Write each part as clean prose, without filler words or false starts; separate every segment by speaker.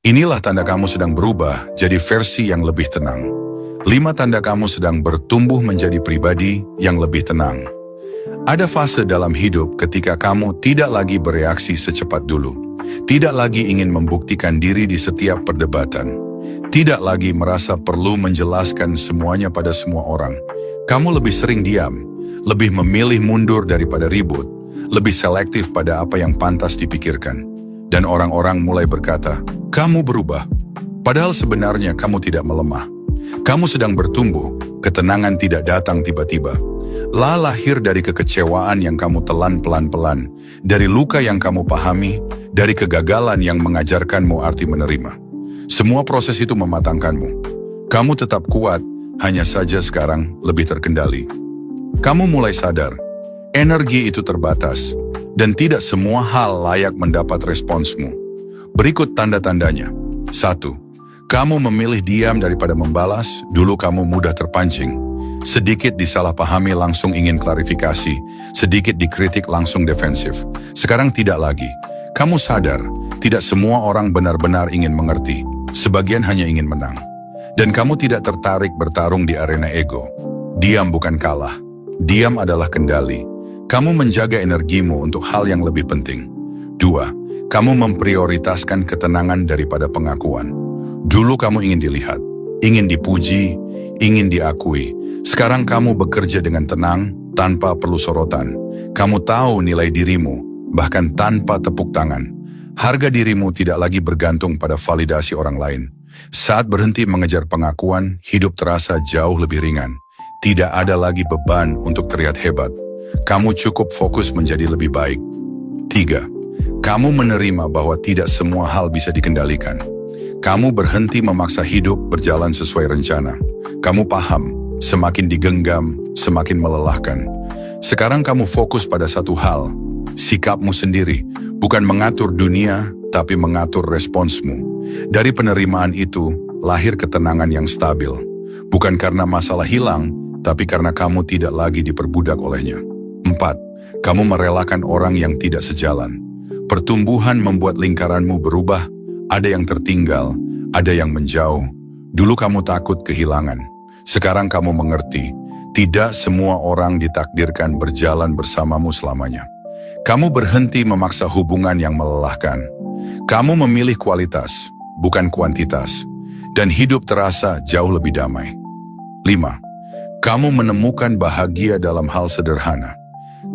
Speaker 1: Inilah tanda kamu sedang berubah jadi versi yang lebih tenang. 5 tanda kamu sedang bertumbuh menjadi pribadi yang lebih tenang. Ada fase dalam hidup ketika kamu tidak lagi bereaksi secepat dulu. Tidak lagi ingin membuktikan diri di setiap perdebatan. Tidak lagi merasa perlu menjelaskan semuanya pada semua orang. Kamu lebih sering diam, lebih memilih mundur daripada ribut, lebih selektif pada apa yang pantas dipikirkan. Dan orang-orang mulai berkata, kamu berubah. Padahal sebenarnya kamu tidak melemah. Kamu sedang bertumbuh, ketenangan tidak datang tiba-tiba. Lahir dari kekecewaan yang kamu telan pelan-pelan, dari luka yang kamu pahami, dari kegagalan yang mengajarkanmu arti menerima. Semua proses itu mematangkanmu. Kamu tetap kuat, hanya saja sekarang lebih terkendali. Kamu mulai sadar, energi itu terbatas, dan tidak semua hal layak mendapat responsmu. Berikut tanda-tandanya. 1. Kamu memilih diam daripada membalas, dulu kamu mudah terpancing. Sedikit disalahpahami langsung ingin klarifikasi, sedikit dikritik langsung defensif. Sekarang tidak lagi. Kamu sadar, tidak semua orang benar-benar ingin mengerti. Sebagian hanya ingin menang. Dan kamu tidak tertarik bertarung di arena ego. Diam bukan kalah. Diam adalah kendali. Kamu menjaga energimu untuk hal yang lebih penting. 2. Kamu memprioritaskan ketenangan daripada pengakuan. Dulu kamu ingin dilihat, ingin dipuji, ingin diakui. Sekarang kamu bekerja dengan tenang, tanpa perlu sorotan. Kamu tahu nilai dirimu, bahkan tanpa tepuk tangan. Harga dirimu tidak lagi bergantung pada validasi orang lain. Saat berhenti mengejar pengakuan, hidup terasa jauh lebih ringan. Tidak ada lagi beban untuk terlihat hebat. Kamu cukup fokus menjadi lebih baik. 3. Kamu menerima bahwa tidak semua hal bisa dikendalikan. Kamu berhenti memaksa hidup berjalan sesuai rencana. Kamu paham, semakin digenggam, semakin melelahkan. Sekarang kamu fokus pada satu hal, sikapmu sendiri, bukan mengatur dunia, tapi mengatur responsmu. Dari penerimaan itu, lahir ketenangan yang stabil. Bukan karena masalah hilang, tapi karena kamu tidak lagi diperbudak olehnya. 4. Kamu merelakan orang yang tidak sejalan. Pertumbuhan membuat lingkaranmu berubah, ada yang tertinggal, ada yang menjauh. Dulu kamu takut kehilangan. Sekarang kamu mengerti, tidak semua orang ditakdirkan berjalan bersamamu selamanya. Kamu berhenti memaksa hubungan yang melelahkan. Kamu memilih kualitas, bukan kuantitas. Dan hidup terasa jauh lebih damai. 5. Kamu menemukan bahagia dalam hal sederhana.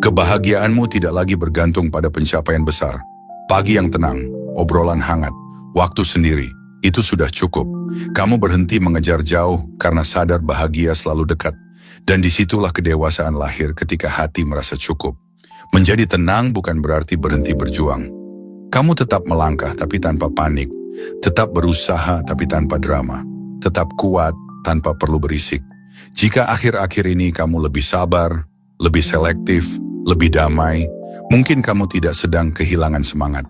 Speaker 1: Kebahagiaanmu tidak lagi bergantung pada pencapaian besar. Pagi yang tenang, obrolan hangat, waktu sendiri, itu sudah cukup. Kamu berhenti mengejar jauh karena sadar bahagia selalu dekat. Dan disitulah kedewasaan lahir ketika hati merasa cukup. Menjadi tenang bukan berarti berhenti berjuang. Kamu tetap melangkah tapi tanpa panik. Tetap berusaha tapi tanpa drama. Tetap kuat tanpa perlu berisik. Jika akhir-akhir ini kamu lebih sabar, lebih selektif, lebih damai, mungkin kamu tidak sedang kehilangan semangat.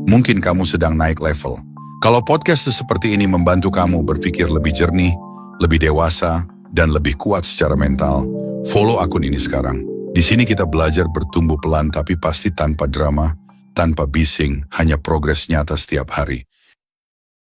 Speaker 1: Mungkin kamu sedang naik level. Kalau podcast seperti ini membantu kamu berpikir lebih jernih, lebih dewasa, dan lebih kuat secara mental, follow akun ini sekarang. Di sini kita belajar bertumbuh pelan tapi pasti tanpa drama, tanpa bising, hanya progres nyata setiap hari.